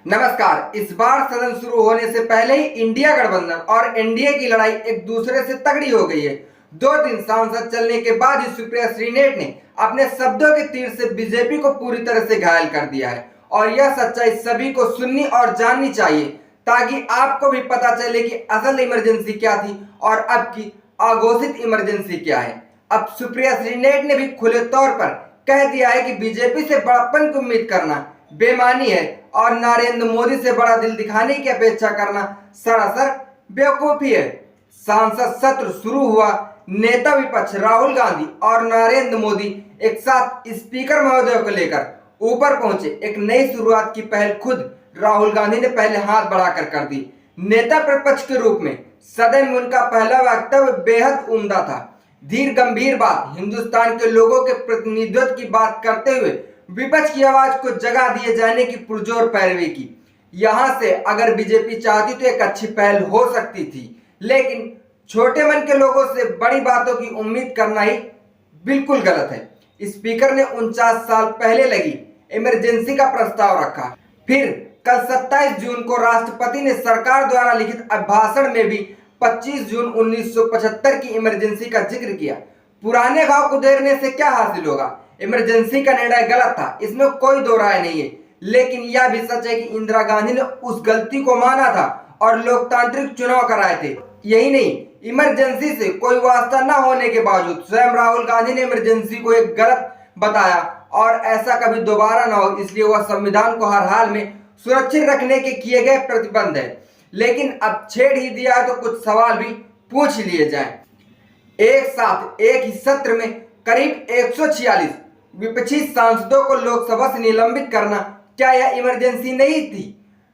नमस्कार। इस बार सदन शुरू होने से पहले ही इंडिया गठबंधन और एनडीए की लड़ाई एक दूसरे से तगड़ी हो गई है। 2 दिन सांसद चलने के बाद ही सुप्रिया श्रीनेट ने अपने शब्दों के तीर से बीजेपी को पूरी तरह से घायल कर दिया है और यह सच्चाई सभी को सुननी और जाननी चाहिए ताकि आपको भी पता चले कि असल इमरजेंसी क्या थी और अब की अघोषित इमरजेंसी क्या है। अब सुप्रिया श्रीनेट ने भी खुले तौर पर कह दिया है कि बीजेपी से बड़प्पन की उम्मीद करना बेमानी है और नरेंद्र मोदी से बड़ा दिल दिखाने की अपेक्षा करना सरासर बेवकूफी है। संसद सत्र शुरू हुआ, नेता विपक्ष राहुल गांधी और नरेंद्र मोदी एक साथ स्पीकर महोदय को लेकर ऊपर पहुंचे। एक नई शुरुआत की पहल खुद राहुल गांधी ने पहले हाथ बढ़ाकर कर दी। नेता प्रतिपक्ष के रूप में सदन में उनका पहला वक्तव्य बेहद उम्दा था। धीर गंभीर बात, हिंदुस्तान के लोगों के प्रतिनिधित्व की बात करते हुए विपक्ष की आवाज को जगह दिए जाने की पुरजोर पैरवी की। यहां से अगर बीजेपी चाहती तो एक अच्छी पहल हो सकती थी, लेकिन छोटे मन के लोगों से बड़ी बातों की उम्मीद करना ही बिल्कुल गलत है। स्पीकर ने 49 साल पहले लगी इमरजेंसी का प्रस्ताव रखा। फिर कल 27 जून को राष्ट्रपति ने सरकार द्वारा लिखित अभिभाषण में भी 25 जून 1975 की इमरजेंसी का जिक्र किया। पुराने घाव कुदेरने से क्या हासिल होगा? इमरजेंसी का निर्णय गलत था, इसमें कोई दो राय नहीं है, लेकिन यह भी सच है कि इंदिरा गांधी ने उस गलती को माना था और लोकतांत्रिक चुनाव कराए थे। यही नहीं, इमरजेंसी से कोई वास्ता न होने के बावजूद स्वयं राहुल गांधी ने इमरजेंसी को एक गलत बताया और ऐसा कभी दोबारा न हो, इसलिए वह संविधान को हर हाल में सुरक्षित रखने के किए गए प्रतिबंध है। लेकिन अब छेड़ ही दिया है तो कुछ सवाल भी पूछ लिए जाएं। एक साथ एक ही सत्र में करीब 146 विपक्षी सांसदों को लोकसभा से निलंबित करना, क्या यह इमरजेंसी नहीं थी?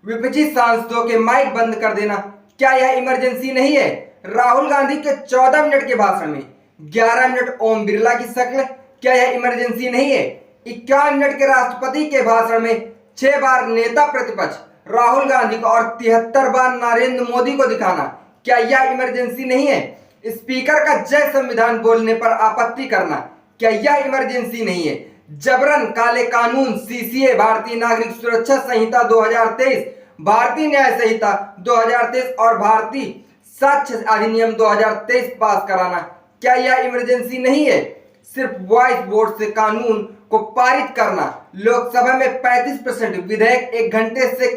विपक्षी सांसदों के माइक बंद कर देना, क्या यह इमरजेंसी नहीं है? राहुल गांधी के 14 मिनट के भाषण में 11 मिनट ओम बिरला की शक्ल, क्या यह इमरजेंसी नहीं है? 51 मिनट के राष्ट्रपति के भाषण में 6 बार नेता प्रतिपक्ष राहुल गांधी को और 73 बार नरेंद्र मोदी को दिखाना, क्या यह इमरजेंसी नहीं है? स्पीकर का जय संविधान बोलने पर आपत्ति करना, क्या यह इमरजेंसी नहीं है? जबरन काले कानून सीसीए, भारतीय नागरिक सुरक्षा संहिता 2023, भारतीय न्याय संहिता 2023 और भारतीय साक्ष्य अधिनियम 2023 पास कराना, क्या यह इमरजेंसी नहीं है? सिर्फ वॉइस वोट से कानून को पारित करना, लोकसभा में 35% विधेयक 1 घंटे से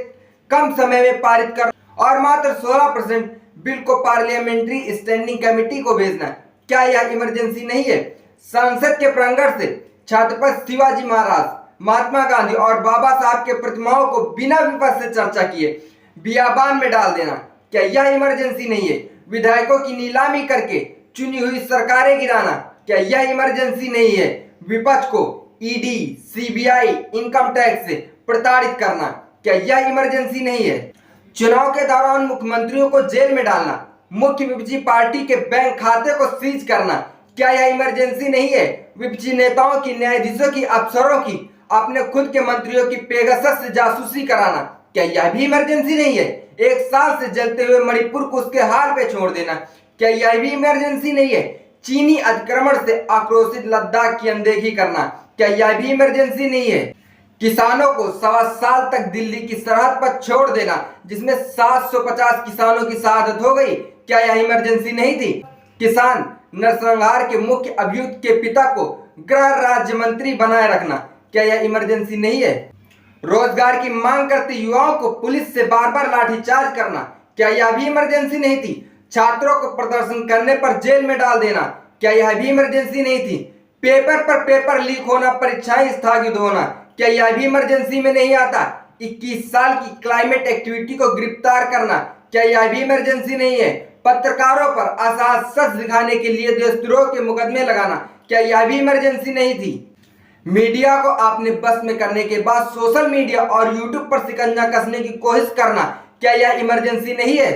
कम समय में पारित करना और मात्र 16% बिल को पार्लियामेंट्री स्टैंडिंग कमेटी को भेजना, क्या यह इमरजेंसी नहीं है? संसद के प्रांगण से छत्रपति शिवाजी महाराज, महात्मा गांधी और बाबा साहब के प्रतिमाओं को बिना विपक्ष से चर्चा किए बियाबान में डाल देना, क्या यह इमरजेंसी नहीं है? विधायकों की नीलामी करके चुनी हुई सरकारें गिराना, क्या यह इमरजेंसी नहीं है? विपक्ष को ईडी, सीबीआई, इनकम टैक्स से प्रताड़ित करना, क्या यह इमरजेंसी नहीं है? चुनाव के दौरान मुख्यमंत्रियों को जेल में डालना, मुख्य विपक्षी पार्टी के बैंक खाते को सीज करना, क्या यह इमरजेंसी नहीं है? विपक्षी नेताओं की, न्यायाधीशों की, अफसरों की अपने खुद के मंत्रियों की पेगासस से जासूसी कराना, क्या यह भी इमरजेंसी नहीं है? 1 साल से जलते हुए मणिपुर को उसके हाल पे छोड़ देना, क्या यह भी इमरजेंसी नहीं है? चीनी अतिक्रमण से आक्रोशित लद्दाख की अनदेखी करना, क्या यह भी इमरजेंसी नहीं है? किसानों को 1.25 साल तक दिल्ली की सरहद पर छोड़ देना, जिसमें 750 किसानों की शहादत हो गई, क्या यह इमरजेंसी नहीं थी? किसान नरसंहार के मुख्य अभियुक्त के पिता को गृह राज्य मंत्री बनाए रखना, क्या यह इमरजेंसी नहीं है? रोजगार की मांग करते युवाओं को पुलिस से बार बार लाठीचार्ज करना, क्या यह भी इमरजेंसी नहीं थी? छात्रों को प्रदर्शन करने पर जेल में डाल देना, क्या यह भी इमरजेंसी नहीं थी? पेपर पर पेपर लीक होना, परीक्षाएं स्थगित होना, क्या यह भी इमरजेंसी में नहीं आता? 21 साल की क्लाइमेट एक्टिविटी को गिरफ्तार करना, क्या यह भी इमरजेंसी नहीं है? पत्रकारों पर असहाय सच दिखाने के लिए देशद्रोह के मुकदमे लगाना, क्या यह भी इमरजेंसी नहीं थी? मीडिया को अपने बस में करने के बाद सोशल मीडिया और यूट्यूब पर शिकंजा कसने की कोशिश करना, क्या यह इमरजेंसी नहीं है?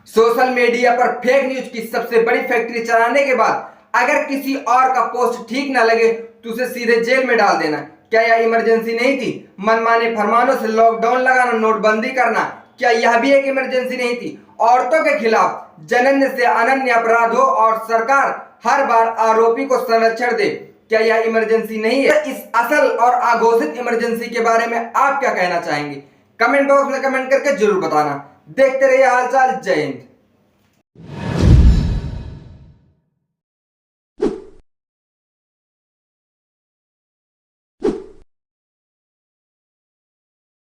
सोशल मीडिया पर फेक न्यूज की सबसे बड़ी फैक्ट्री चलाने के बाद अगर किसी और का पोस्ट ठीक न लगे तो उसे सीधे जेल में डाल देना, क्या यह इमरजेंसी नहीं थी? मनमाने फरमानों से लॉकडाउन लगाना, नोटबंदी करना, क्या यह भी एक इमरजेंसी नहीं थी? औरतों के खिलाफ जनन्य से अनन्य अपराध हो और सरकार हर बार आरोपी को संरक्षण दे, क्या यह इमरजेंसी नहीं है? इस असल और अघोषित इमरजेंसी के बारे में आप क्या कहना चाहेंगे? कमेंट बॉक्स में कमेंट करके जरूर बताना। देखते रहिए हालचाल। जय हिंद।